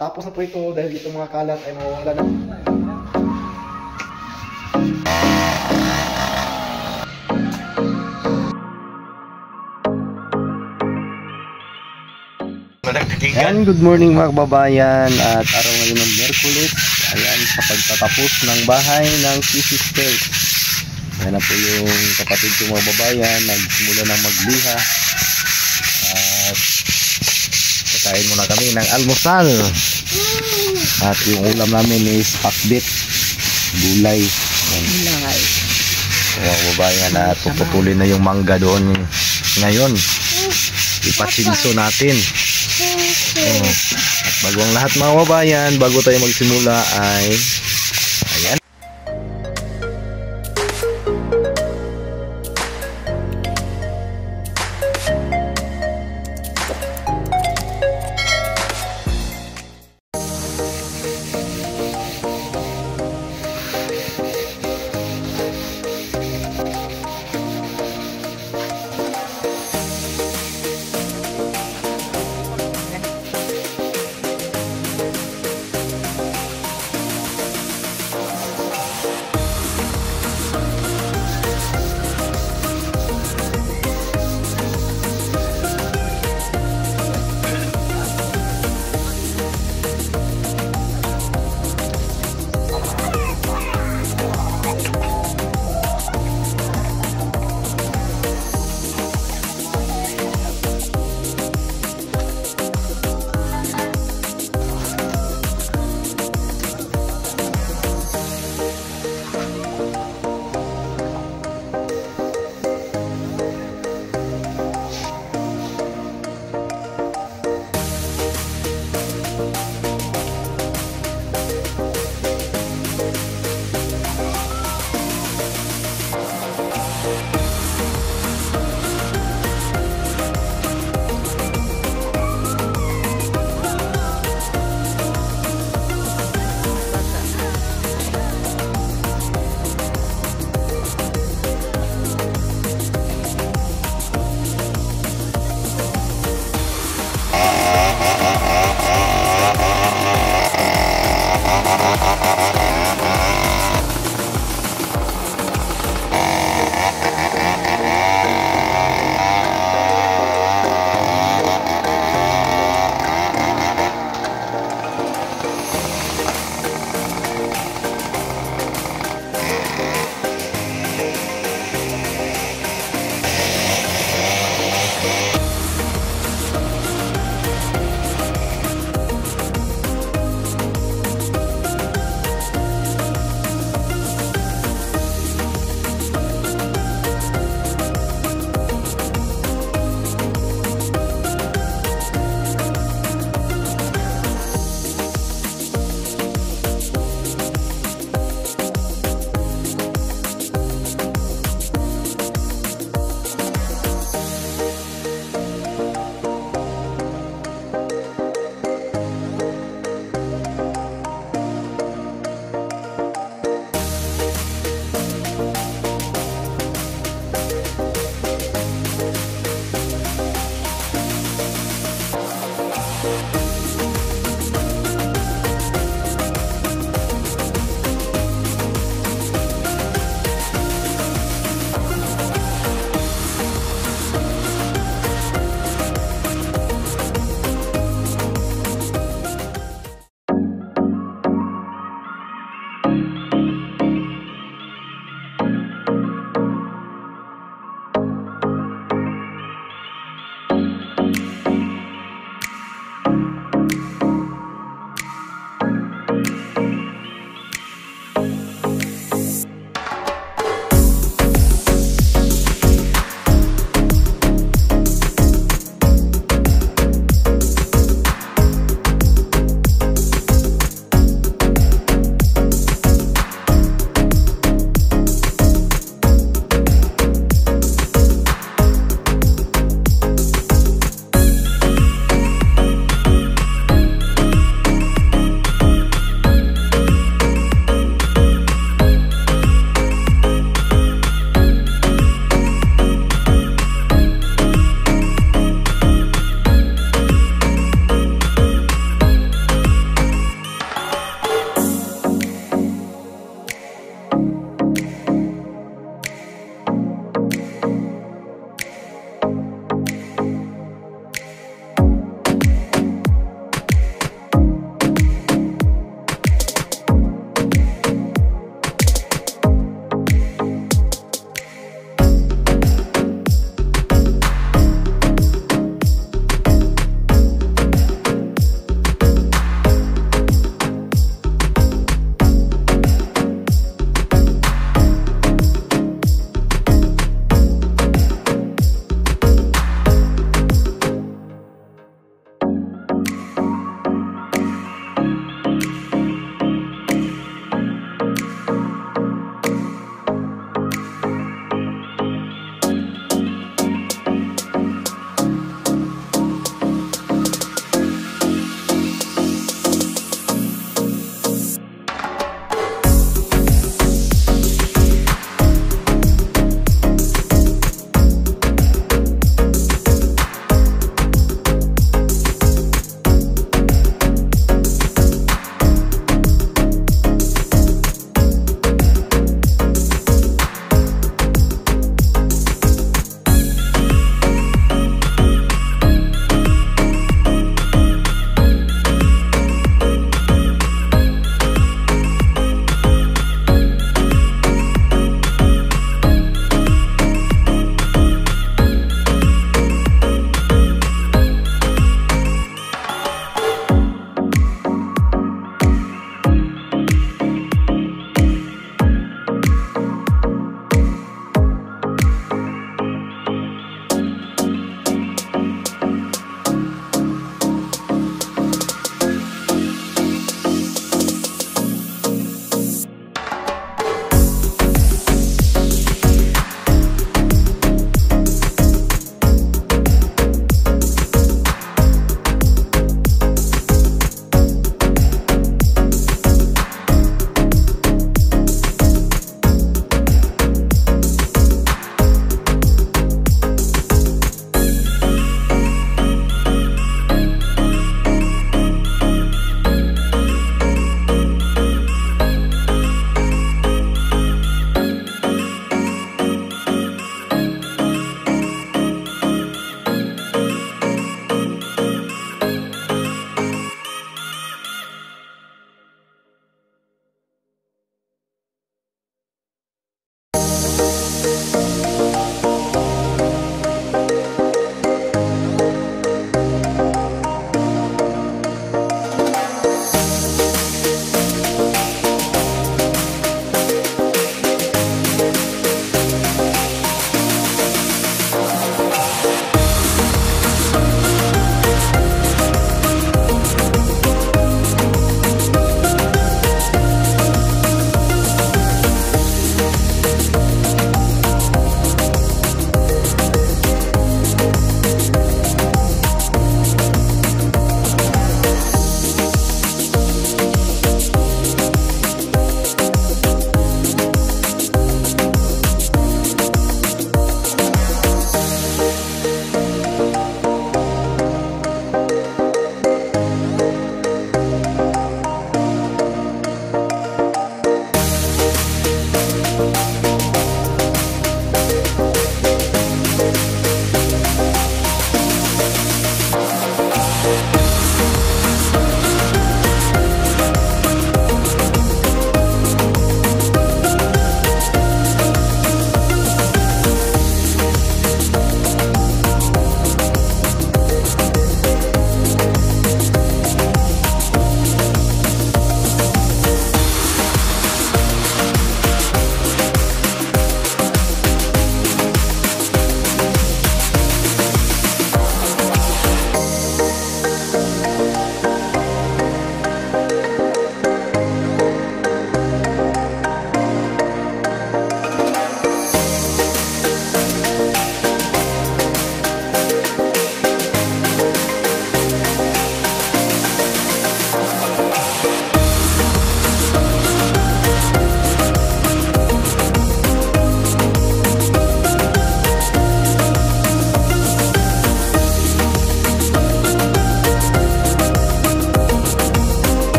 matatapos na po ito dahil itong mga kalat ay mawawala na. Ayan, good morning mga kababayan. At araw ngayon ng Miyerkules. Ayan, sa pagtatapos ng bahay ng sister. Ayan na po yung kapatid ko mga kababayan. Nagsimula ng magliha. At kakain muna kami ng almusal. At yung ulam namin is pakbit, gulay. Gulay. Mga kababayan, at puputulin na yung mangga doon ngayon. Ipatsinso natin. At bago ang lahat mga kababayan, bago tayo magsimula ay ayan.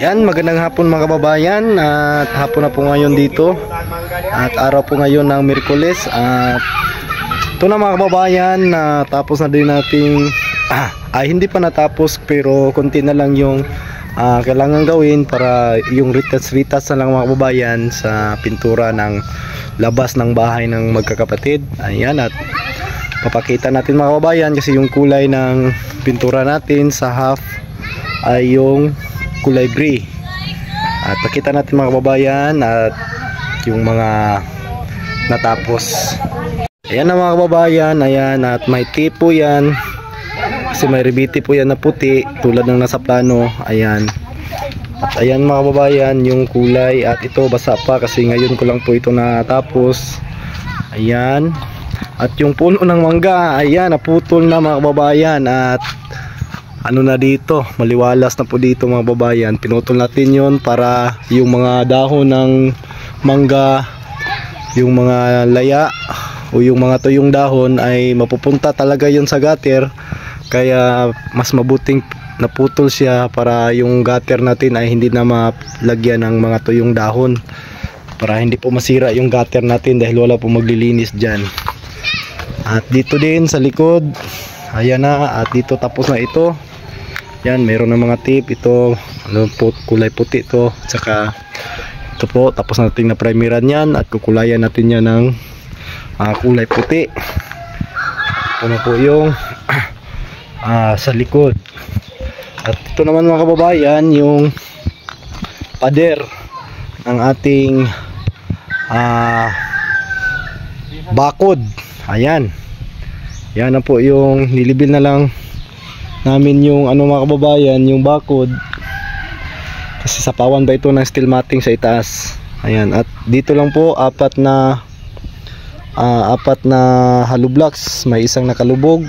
Yan, magandang hapon mga kababayan. At hapon na po ngayon dito. At araw po ngayon ng Miyerkules. At ito na mga kababayan, tapos na din nating hindi pa natapos pero konti na lang yung kailangan gawin para yung ritas na lang mga kababayan sa pintura ng labas ng bahay ng magkakapatid. Ayan, at papakita natin mga kababayan kasi yung kulay ng pintura natin sa half ay yung kulay gray. At pakita natin mga kababayan at yung mga natapos. Ayan na mga kababayan, ayan, at may tip po yan kasi may ribiti po yan na puti tulad ng nasa plano. Ayan, at ayan mga kababayan yung kulay, at ito basa pa kasi ngayon ko lang po ito natapos. Ayan, at yung puno ng mangga, ayan, naputol na mga kababayan, at ano na dito, maliwalas na po dito mga kababayan. Pinutol natin yon para yung mga dahon ng mangga, yung mga laya o yung mga tuyong dahon ay mapupunta talaga yon sa gutter. Kaya mas mabuting naputol siya para yung gutter natin ay hindi na malagyan ng mga tuyong dahon, para hindi po masira yung gutter natin dahil wala po maglilinis dyan. At dito din sa likod, ayan na, at dito tapos na ito. Yan, mayroon ng mga tip ito, ano po, kulay puti ito, tsaka ito po, tapos natin na primeran yan at kukulayan natin yan ng kulay puti. Ito na po yung sa likod. At ito naman mga kababayan yung pader ng ating bakod. Ayan, yan na po yung nilibil na lang namin yung ano mga kababayan, yung bakod kasi sapawan ba ito ng steel matting sa itaas. Ayan, at dito lang po apat na hollow blocks, may isang nakalubog.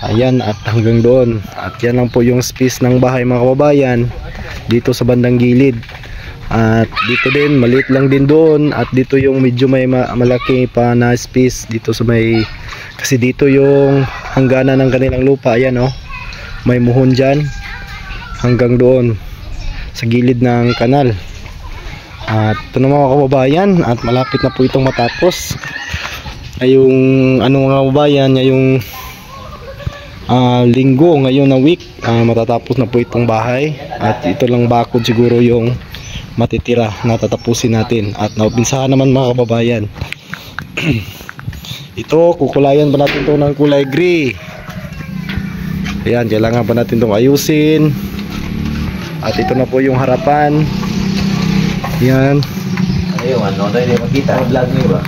Ayan, at hanggang doon, at yan lang po yung space ng bahay mga kababayan dito sa bandang gilid. At dito din maliit lang din doon, at dito yung medyo may malaki pa na space dito sa may, kasi dito yung hangganan ng kanilang lupa. Ayan oh, may muhon dyan hanggang doon sa gilid ng kanal. At ito na mga kababayan, at malapit na po itong matapos. Ay yung ano mga kababayan, yung linggo ngayon na week, matatapos na po itong bahay. At ito lang bakod siguro yung matitira na tatapusin natin. At naupinsahan naman mga kababayan. Ito, kukulayan ba natin ito ng kulay gray. Ayan, kailangan pa natin itong ayusin. At ito na po yung harapan. Ayan. Ayun, ano, dahil makita ang vlog niyo ba?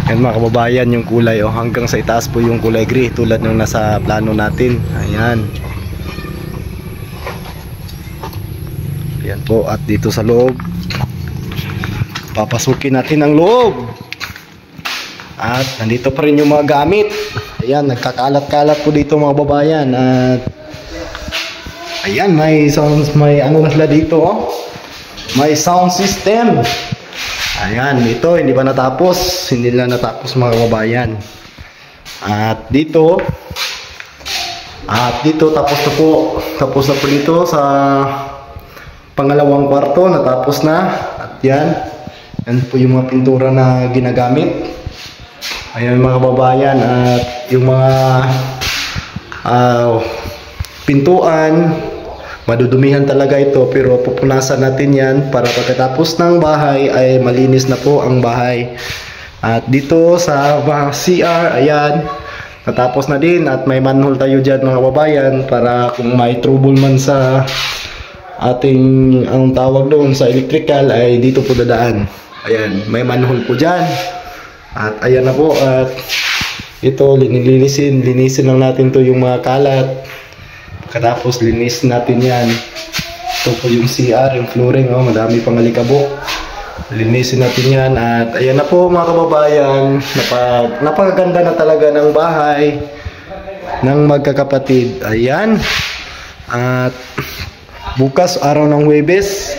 Ayan mga kababayan yung kulay oh, hanggang sa itaas po yung kulay gray tulad ng nasa plano natin. Ayan. Ayan po, at dito sa loob papasukin natin ang loob. At nandito pa rin yung mga gamit. Ayan, nagkakalat-kalat po dito mga kababayan. At ayan, may ano na sila dito oh. May sound system. Ayan, ito hindi pa natapos, hindi na natapos mga kababayan. At dito tapos na po dito sa pangalawang kwarto, natapos na. At yan po yung mga pintura na ginagamit. Ayan mga kababayan, at yung mga pintuan, madudumihan talaga ito, pero pupunasan natin yan para pagkatapos ng bahay ay malinis na po ang bahay. At dito sa CR, ayan, natapos na din, at may manhole tayo dyan mga kababayan para kung may trouble man sa ating, ang tawag doon sa electrical, ay dito po dadaan. Ayan, may manhole po dyan. At ayan na po, at ito linisin lang natin to yung mga kalat. Pagkatapos linis natin yan. Ito po yung CR, yung flooring oh, madami pang alikabok. Linisin natin yan. At ayan na po mga kababayan, napakaganda na talaga ng bahay ng magkakapatid. Ayan. At bukas araw ng Huwebes,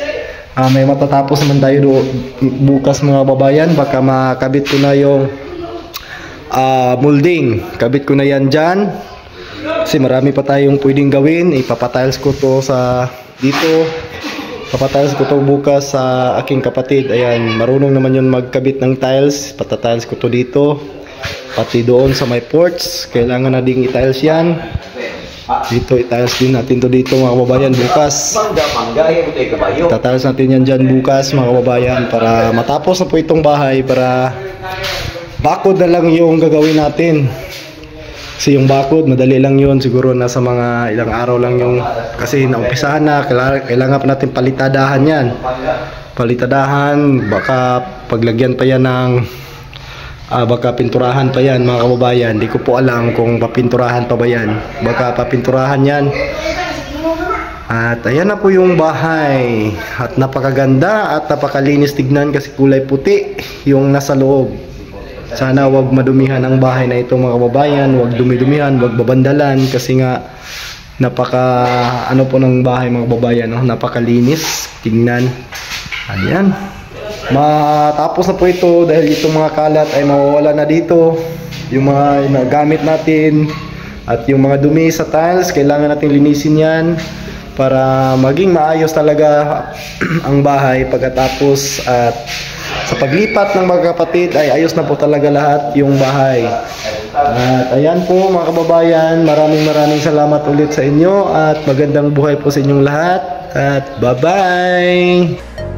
may matatapos naman tayo bukas mga kababayan. Baka makabit ko na yung molding, kabit ko na yan dyan. Kasi marami pa tayong pwedeng gawin. Ipapatiles ko to sa dito. Papatiles ko to bukas sa aking kapatid. Ayan, marunong naman yun magkabit ng tiles. Patatiles ko to dito. Pati doon sa may ports. Kailangan na ding i-tiles yan. Dito, i-tiles din natin to dito mga kababayan bukas. Tatiles natin yan dyan bukas mga kababayan. Para matapos na po itong bahay. Para bakod na lang yung gagawin natin. Kasi yung bakod, madali lang yun. Siguro nasa mga ilang araw lang yung... Kasi naumpisahan na. Kailangan pa natin palitadahan yan. Palitadahan. Baka paglagyan pa yan ng... baka pinturahan pa yan mga kababayan. Di ko po alam kung papinturahan pa ba yan. Baka papinturahan yan. At ayan na po yung bahay. At napakaganda at napakalinis tignan kasi kulay puti yung nasa loob. Sana wag madumihan ang bahay na ito mga kababayan, wag dumi-dumihan, wag babandalan kasi nga napaka ano po ng bahay mga kababayan, no? Napakalinis tingnan. Ayan. Matapos na po ito dahil itong mga kalat ay mawawala na dito. Yung mga nagamit natin at yung mga dumi sa tiles, kailangan nating linisin yan para maging maayos talaga ang bahay pagkatapos at sa paglipat ng mga kapatid ay ayos na po talaga lahat yung bahay. At ayan po mga kababayan, maraming salamat ulit sa inyo at magandang buhay po sa inyong lahat at bye-bye!